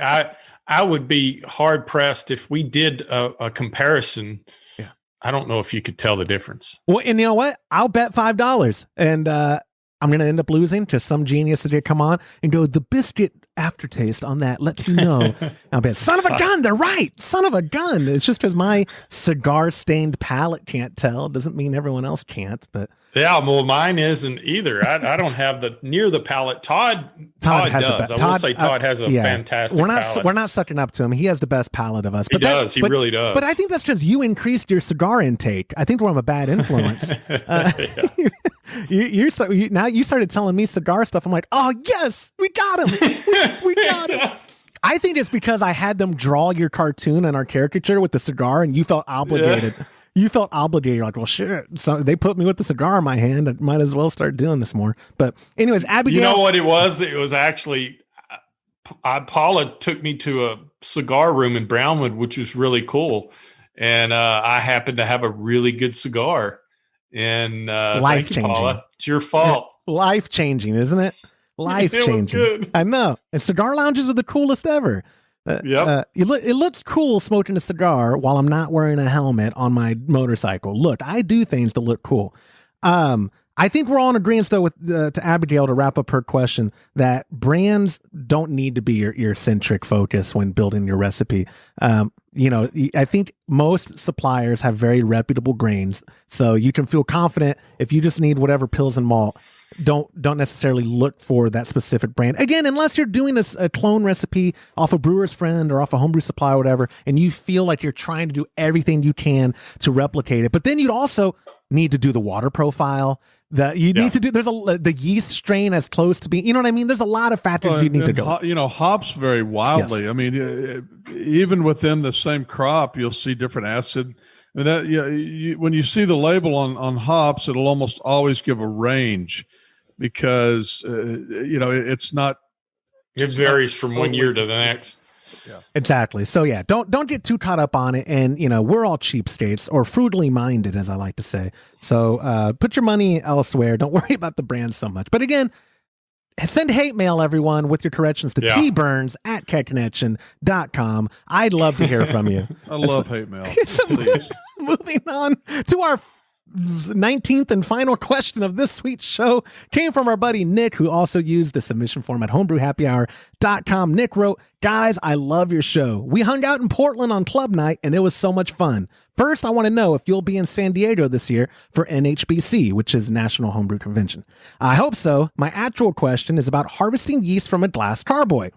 I would be hard pressed if we did a comparison. Yeah. I don't know if you could tell the difference. Well, and you know what? I'll bet $5, and I'm going to end up losing because some genius is going to come on and go, the biscuit aftertaste on that lets me know. I'll be, son of a gun, they're right. Son of a gun. It's just because my cigar stained palate can't tell. Doesn't mean everyone else can't, but. Yeah, well, mine isn't either. I don't have the palate. Todd does. I will say Todd has a fantastic palate. We're not sucking up to him. He has the best palate of us. He does. He really does. But I think that's because you increased your cigar intake. I think I'm a bad influence. You started telling me cigar stuff. I'm like, oh, yes, we got him. We got him. I think it's because I had them draw your cartoon and our caricature with the cigar, and you felt obligated. Yeah. You felt obligated. You're like, well, shit. So they put me with the cigar in my hand. I might as well start doing this more. But anyways, Abigail. You know what it was? It was actually Paula took me to a cigar room in Brownwood, which was really cool. And I happened to have a really good cigar. And life-changing. Paula. It's your fault. Life-changing, isn't it? Life-changing. It was good. I know. And cigar lounges are the coolest ever. It looks cool smoking a cigar while I'm not wearing a helmet on my motorcycle. Look, I do things to look cool. I think we're all in agreement, though, with to Abigail to wrap up her question, that brands don't need to be your centric focus when building your recipe. I think most suppliers have very reputable grains, so you can feel confident if you just need whatever pills and malt. Don't necessarily look for that specific brand. Again, unless you're doing a clone recipe off a Brewer's Friend or off a Homebrew Supply or whatever, and you feel like you're trying to do everything you can to replicate it. But then you'd also need to do the water profile. Need to do. There's the yeast strain as close to being. You know what I mean? There's a lot of factors you need to go. Hops vary wildly. Yes. I mean, even within the same crop, you'll see different acid. I mean, when you see the label on hops, it'll almost always give a range. Because it's not. It varies from one year to the next. Yeah, exactly. So don't get too caught up on it. And we're all cheapskates or frugally minded, as I like to say. So put your money elsewhere. Don't worry about the brand so much. But again, send hate mail, everyone, with your corrections to tburns@ketconnection.com. I'd love to hear from you. I love hate mail. Moving on to our 19th and final question of this sweet show came from our buddy Nick, who also used the submission form at homebrewhappyhour.com. Nick wrote, guys, I love your show. We hung out in Portland on club night and it was so much fun. First, I want to know if you'll be in San Diego this year for NHBC, which is National Homebrew Convention. I hope so. My actual question is about harvesting yeast from a glass carboy.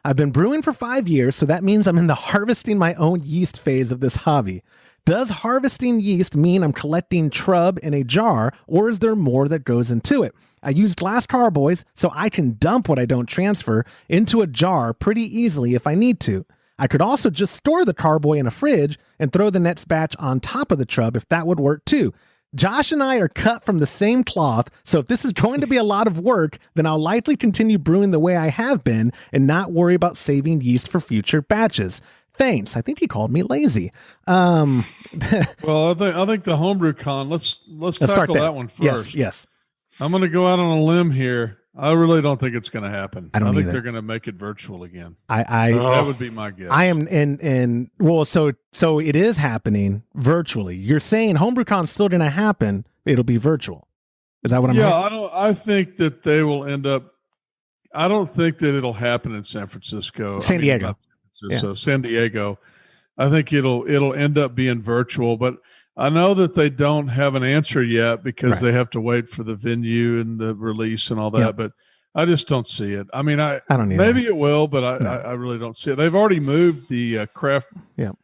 I've been brewing for 5 years, so that means I'm in the harvesting my own yeast phase of this hobby. Does harvesting yeast mean I'm collecting trub in a jar, or is there more that goes into it? I use glass carboys, so I can dump what I don't transfer into a jar pretty easily if I need to. I could also just store the carboy in a fridge and throw the next batch on top of the trub if that would work too. Josh and I are cut from the same cloth, so if this is going to be a lot of work, then I'll likely continue brewing the way I have been and not worry about saving yeast for future batches. Thanks. I think he called me lazy. Well, I think the homebrew con. Let's tackle that one first. Yes. I'm going to go out on a limb here I really don't think it's going to happen. I don't think either. they're going to make it virtual again. That would be my guess. I am well, so it is happening virtually. You're saying HomebrewCon's still going to happen. It'll be virtual. Is that what I'm hearing? I think that they will end up. I don't think that it'll happen in San Francisco. San Diego. So San Diego. I think it'll end up being virtual, but I know that they don't have an answer yet because they have to wait for the venue and the release and all that. Yep. But I just don't see it. I mean, I don't either. Maybe it will, but I really don't see it. They've already moved the craft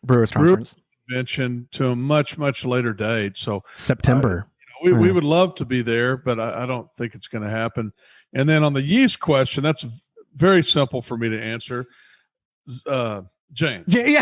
Brewers Conference convention to a much later date. So September. We would love to be there, but I don't think it's going to happen. And then on the yeast question, that's very simple for me to answer. James. Yeah.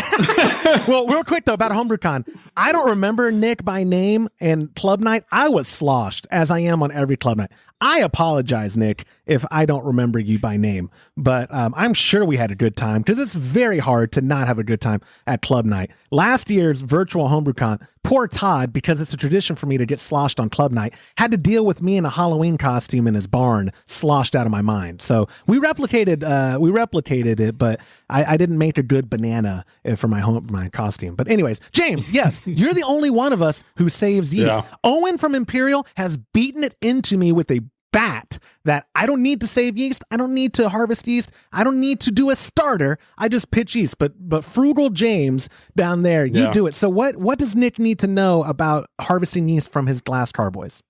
Well, real quick though about HomebrewCon, I don't remember Nick by name, and club night I was sloshed as I am on every club night. I apologize, Nick, if I don't remember you by name, but I'm sure we had a good time because it's very hard to not have a good time at club night. Last year's virtual HomebrewCon, poor Todd, because it's a tradition for me to get sloshed on club night, had to deal with me in a Halloween costume in his barn, sloshed out of my mind. So we replicated it, but I didn't make a good banana for my costume. But anyways, James, yes, you're the only one of us who saves yeast. Yeah. Owen from Imperial has beaten it into me with a bat that I don't need to save yeast. I don't need to harvest yeast. I don't need to do a starter. I just pitch yeast. But frugal James down there, you do it. So what does Nick need to know about harvesting yeast from his glass carboys?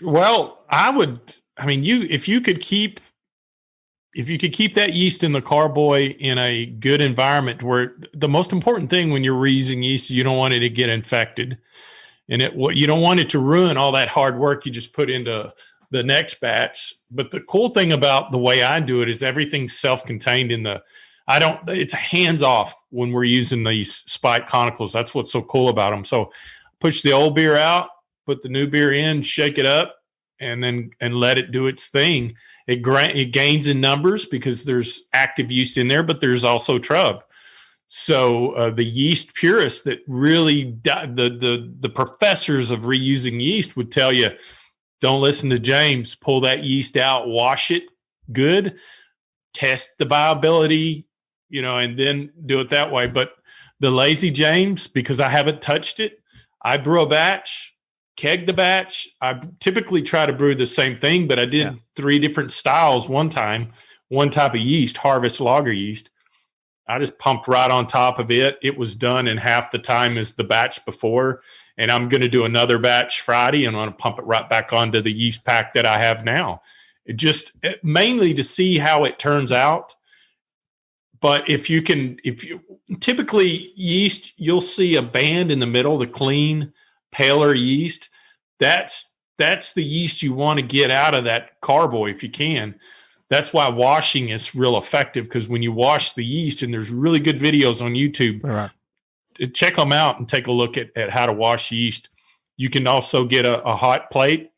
Well, if you could keep that yeast in the carboy in a good environment, where the most important thing when you're reusing yeast, you don't want it to get infected, and you don't want it to ruin all that hard work you just put into the next batch. But the cool thing about the way I do it is everything's self-contained it's hands off when we're using these spike conicals. That's what's so cool about them. So push the old beer out, put the new beer in, shake it up, and let it do its thing. It gains in numbers because there's active yeast in there, but there's also trub. So the yeast purists that really the professors of reusing yeast would tell you, don't listen to James. Pull that yeast out, wash it good, test the viability, and then do it that way. But the lazy James, because I haven't touched it, I brew a batch, keg the batch. I typically try to brew the same thing, but I did 3 different styles one time, one type of yeast, harvest lager yeast. I just pumped right on top of it. It was done in half the time as the batch before. And I'm going to do another batch Friday, and I'm going to pump it right back onto the yeast pack that I have now. Mainly to see how it turns out. But typically yeast, you'll see a band in the middle, the clean, paler yeast. That's the yeast you want to get out of that carboy if you can. That's why washing is real effective, because when you wash the yeast, and there's really good videos on YouTube, check them out and take a look at how to wash yeast. You can also get a hot plate,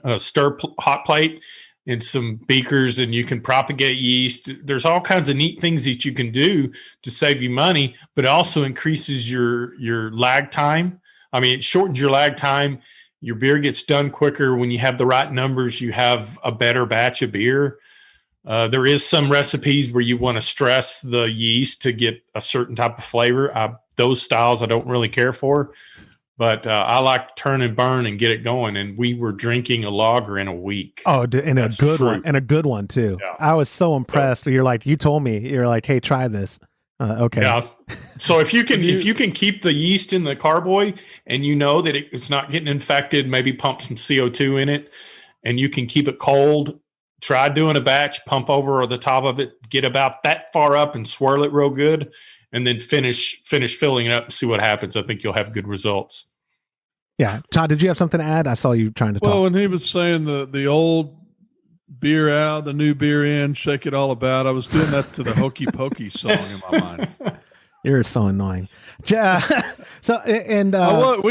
hot plate, and some beakers, and you can propagate yeast. There's all kinds of neat things that you can do to save you money, but it also increases your lag time. I mean, it shortens your lag time. Your beer gets done quicker. When you have the right numbers, you have a better batch of beer. There is some recipes where you want to stress the yeast to get a certain type of flavor. Those styles I don't really care for, but I like to turn and burn and get it going. And we were drinking a lager in a week. Oh, and a good one too. Yeah. I was so impressed. You told me, you're like, hey, try this. Okay. Yeah. So if you can keep the yeast in the carboy, and you know that it's not getting infected, maybe pump some CO2 in it, and you can keep it cold, try doing a batch, pump over the top of it, get about that far up and swirl it real good, and then finish filling it up and see what happens. I think you'll have good results. Yeah. Todd, did you have something to add? I saw you trying to talk. Well, when he was saying the old beer out, the new beer in, shake it all about, I was doing that to the Hokey Pokey song in my mind. You're so annoying. We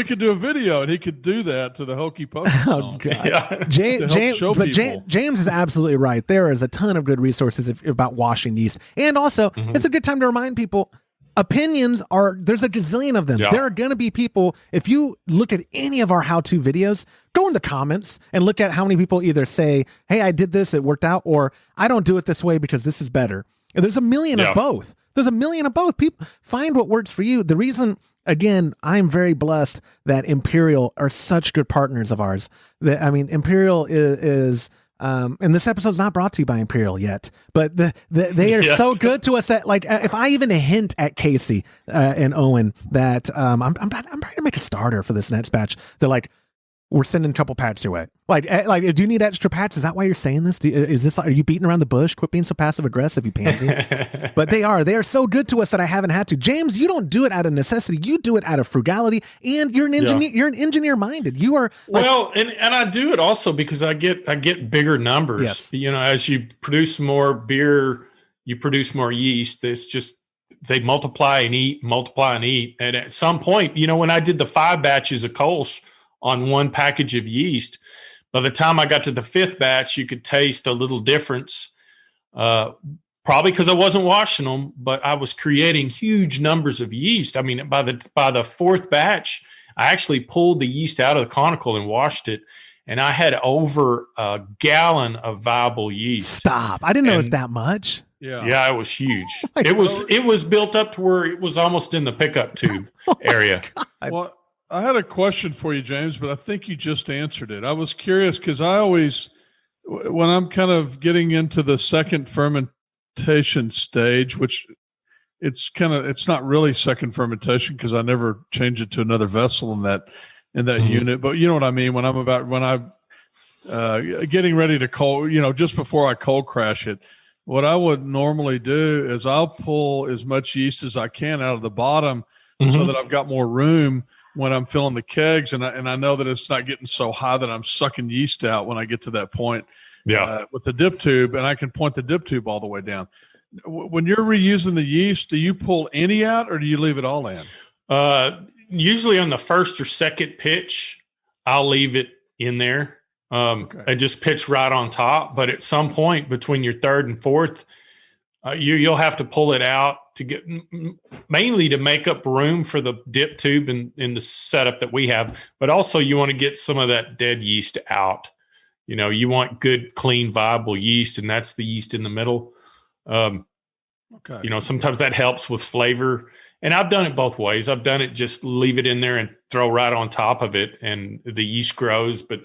could do a video, and he could do that to the Hokey Pokey song. Oh God, yeah. James is absolutely right. There is a ton of good resources about washing yeast, and also it's a good time to remind people Opinions there's a gazillion of them. Yeah. There are going to be people, if you look at any of our how-to videos, go in the comments and look at how many people either say, hey, I did this, it worked out, or I don't do it this way because this is better. And there's a million of both. There's a million of both. People find what works for you. The reason, again, I'm very blessed that Imperial are such good partners of ours. Imperial is and this episode's not brought to you by Imperial yet, but they are so good to us that, like, if I even hint at Casey and Owen that I'm trying to make a starter for this next batch, they're like, we're sending a couple packs your way. Like, do you need extra packs? Is that why you're saying this? Are you beating around the bush? Quit being so passive aggressive, you pansy. But they are so good to us that I haven't had to. James, you don't do it out of necessity. You do it out of frugality, and you're an engineer. You're an engineer minded. You are and I do it also because I get bigger numbers. Yes. As you produce more beer, you produce more yeast. It's just they multiply and eat. And at some point, when I did the 5 batches of Kölsch on one package of yeast, by the time I got to the 5th batch, you could taste a little difference. Probably because I wasn't washing them, but I was creating huge numbers of yeast. I mean, by the 4th batch, I actually pulled the yeast out of the conical and washed it, and I had over a gallon of viable yeast. Stop! I didn't know it was that much. Yeah, it was huge. It was built up to where it was almost in the pickup tube area. Well, I had a question for you, James, but I think you just answered it. I was curious because I always, when I'm kind of getting into the second fermentation stage, which it's not really second fermentation because I never change it to another vessel in that unit. But you know what I mean? When I'm getting ready to cold, just before I cold crash it, what I would normally do is I'll pull as much yeast as I can out of the bottom so that I've got more room when I'm filling the kegs, and I know that it's not getting so high that I'm sucking yeast out when I get to that point with the dip tube, and I can point the dip tube all the way down. When you're reusing the yeast, do you pull any out or do you leave it all in? Usually on the first or second pitch, I'll leave it in there. I just pitch right on top, but at some point between your 3rd and 4th, you'll have to pull it out to get mainly to make up room for the dip tube in the setup that we have, but also you want to get some of that dead yeast out. You want good, clean, viable yeast, and that's the yeast in the middle. Sometimes that helps with flavor, and I've done it both ways. I've done it just leave it in there and throw right on top of it, and the yeast grows. But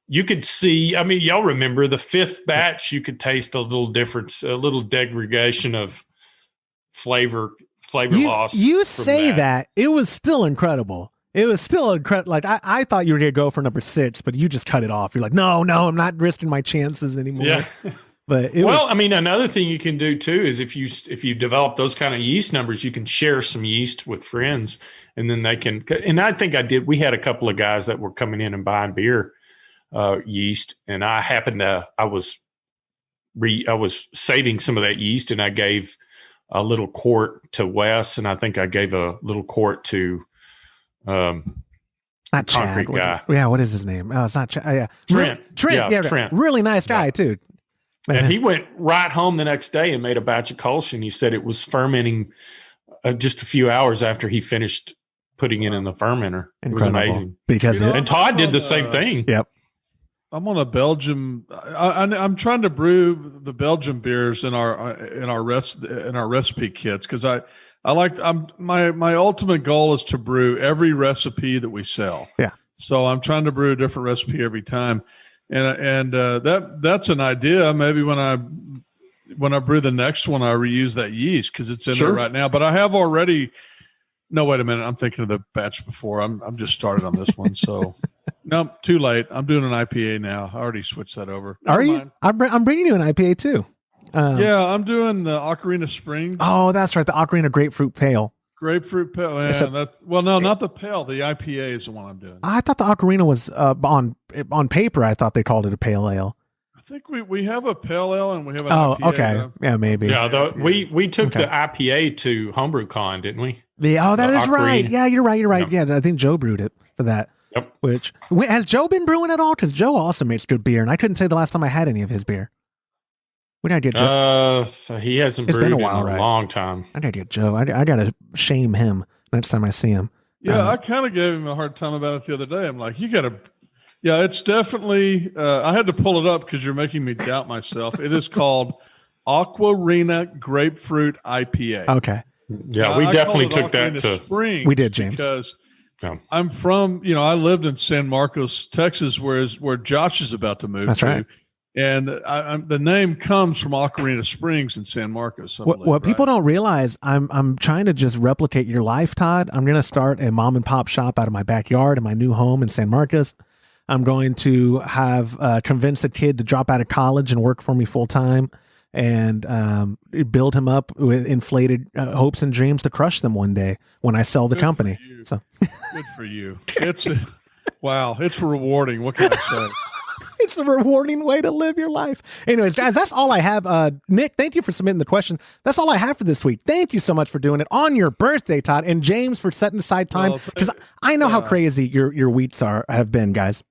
you could see, y'all remember the 5th batch, you could taste a little difference, a little degradation of flavor loss. You say that. It was still incredible. It was still incredible. Like, I thought you were going to go for number 6, but you just cut it off. You're like, no, I'm not risking my chances anymore. Yeah. But another thing you can do too is if you develop those kind of yeast numbers, you can share some yeast with friends, and then they can. And I think we had a couple of guys that were coming in and buying beer yeast, and I was saving some of that yeast, and I gave a little quart to Wes, and I think I gave a little quart to not concrete Chad. guy. Yeah, what is his name? Oh, it's not Chad. Yeah, Trent. Yeah, Trent. Really nice guy too. And he went right home the next day and made a batch of Kölsch, and he said it was fermenting just a few hours after he finished putting it in the fermenter. It was amazing. And Todd did the same thing. Yep. I'm on a Belgium. I'm trying to brew the Belgian beers in our recipe kits because my ultimate goal is to brew every recipe that we sell. Yeah. So I'm trying to brew a different recipe every time, and that's an idea. Maybe when I brew the next one, I reuse that yeast because it's in there right now. But I have already. No, wait a minute. I'm thinking of the batch before. I'm just started on this one, so. No, too late. I'm doing an IPA now. I already switched that over. Are you? I'm bringing you an IPA too. Yeah, I'm doing the Ocarina Springs. Oh, that's right. The Ocarina Grapefruit Pale. Grapefruit Pale. Yeah, not the pale. The IPA is the one I'm doing. I thought the Ocarina was on paper. I thought they called it a pale ale. I think we have a pale ale and we have an IPA. Oh, okay. Though. Yeah, maybe. Yeah, we took the IPA to Homebrew Con, didn't we? Yeah, that is right. Yeah, you're right. Yep. Yeah, I think Joe brewed it for that. Yep. Which has Joe been brewing at all? Because Joe also makes good beer, and I couldn't say the last time I had any of his beer. We gotta get Joe. So he hasn't It's brewed been a in while, a right? long time. I gotta get Joe. I gotta shame him next time I see him. Yeah, I kind of gave him a hard time about it the other day. I'm like, you got to, yeah, it's definitely, I had to pull it up because you're making me doubt myself. It is called Aquarina Grapefruit IPA. Okay. Yeah, we I definitely called it took that Aquarina to. Springs We did, James. Because Yeah. I'm from, I lived in San Marcos, Texas, where Josh is about to move That's to. right. And the name comes from Aquarina Springs in San Marcos. I believe, What people right? don't realize, I'm trying to just replicate your life, Todd. I'm going to start a mom and pop shop out of my backyard in my new home in San Marcos. I'm going to have convince a kid to drop out of college and work for me full time, and build him up with inflated hopes and dreams to crush them one day when I sell the Good company. for you. So Good for you. It's wow. It's rewarding. What can I say? it's a rewarding way to live your life. Anyways, guys, that's all I have. Nick, thank you for submitting the question. That's all I have for this week. Thank you so much for doing it on your birthday, Todd, and James for setting aside time, because I know how crazy your weeks have been, guys.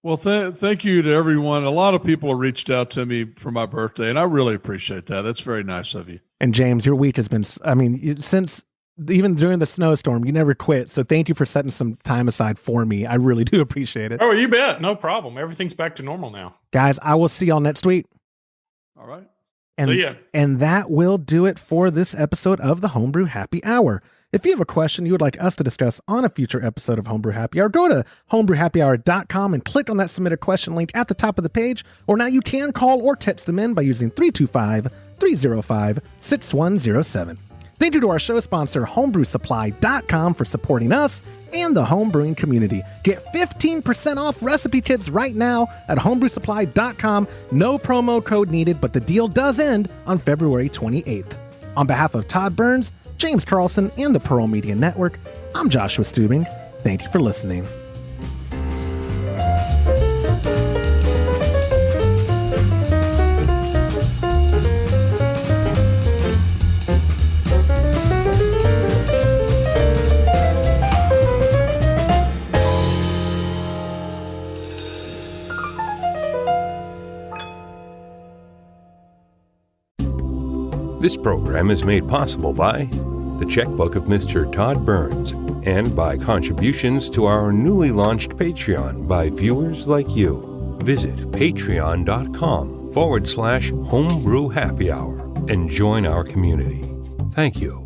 Well, thank you to everyone. A lot of people reached out to me for my birthday, and I really appreciate that. That's very nice of you. And James, your week has been, since even during the snowstorm, you never quit. So thank you for setting some time aside for me. I really do appreciate it. Oh, you bet. No problem. Everything's back to normal now. Guys, I will see y'all next week. All right. And, See ya. And that will do it for this episode of the Homebrew Happy Hour. If you have a question you would like us to discuss on a future episode of Homebrew Happy Hour, go to homebrewhappyhour.com and click on that submit a question link at the top of the page. Or now you can call or text them in by using 325-305-6107. Thank you to our show sponsor, homebrewsupply.com, for supporting us and the homebrewing community. Get 15% off recipe kits right now at homebrewsupply.com. No promo code needed, but the deal does end on February 28th. On behalf of Todd Burns, James Carlson, and the Pearl Media Network, I'm Joshua Stubing. Thank you for listening. This program is made possible by the Checkbook of Mr. Todd Burns and by contributions to our newly launched Patreon by viewers like you. Visit patreon.com/Homebrew Happy Hour and join our community. Thank you.